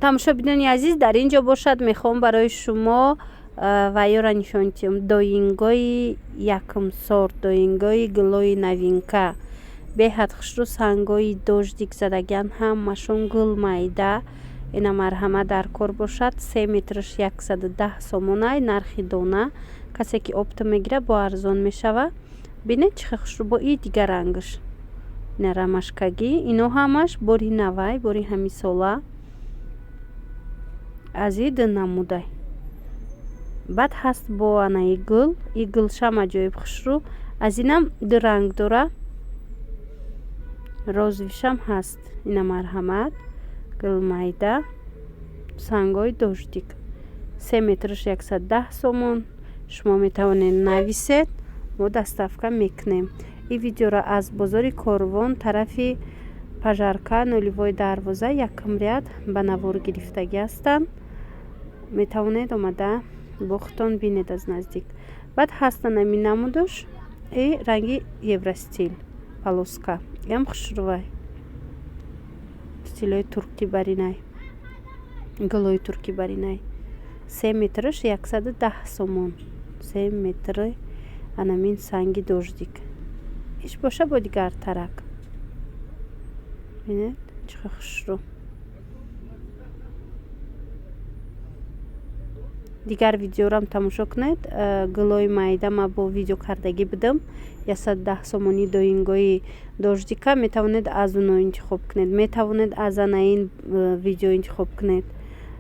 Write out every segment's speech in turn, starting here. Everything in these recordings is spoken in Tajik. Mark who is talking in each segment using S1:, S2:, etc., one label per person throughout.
S1: тамошобинони азиз, дар ин ҷо бошад мехоҳам барои шумо ваёра нишон диҳам. Доингои якум сорт, доингои гулои навинка. Беҳад хушрӯ сангои дождик задаган, ҳамашон гул майда. Ина марҳама дар кор бошад. 3 метраш 110 сомонай нархи дона. Касе ки опта мегира бо арзон мешава. Бинед чихе хушрӯ бо и дигар рангаш. Ина рамашкагӣ, ино ҳамаш бори навай, бори ҳамисола. Аз и ду намудай. Баъд ҳаст бо анаи гул, и гулшам аҷоиб хушрӯ. Аз инам ду ранг дора. Розвишам ҳаст. Ина марҳамат, гул майда, сангои дождик. 3 метраш 110 сомон. Шумо метавонед нависед, мо доставка мекунем. И видеоро аз бозори Корвон тарафи Пажарка нулевой дарвоза якум ряд ба навор гирифтагӣ ҳастанд. Метавонед омада бо худтон бинед аз наздик. Баъд ҳастанд ами намудош и ранги евростил полоска. Ям хушрӯвай. Стилои турки баринай. Гулои турки баринай. 3 метраш 110 сомон. 3 метри анамин санги дождик. Иш боша бо дигар тарак. Бинед чихе хушрӯ. дигар видеорам тамошо кунед. Гулои майда ма бо видео кардагӣ будам. 110 сомони доингои дождика. Метавонед аз уно интихоб кунед. Метавонед аз анаин видео интихоб кунед.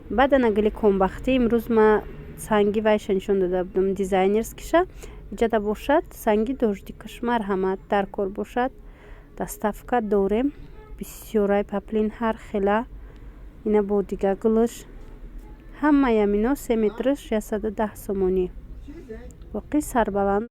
S1: Баъд ана гули комбахтӣ имрӯз ма санги вайша нишон дода будам. Дизайнерскиша иҷада бошад. Санги дождикаш марҳамат дар кор бошад. Доставка дорем. Бисёрай паплин ҳар хела. Ина бо дига гулаш. Ҳамаи амино 3 метраш 110 сомонӣ. Воқеъ сарбаланд.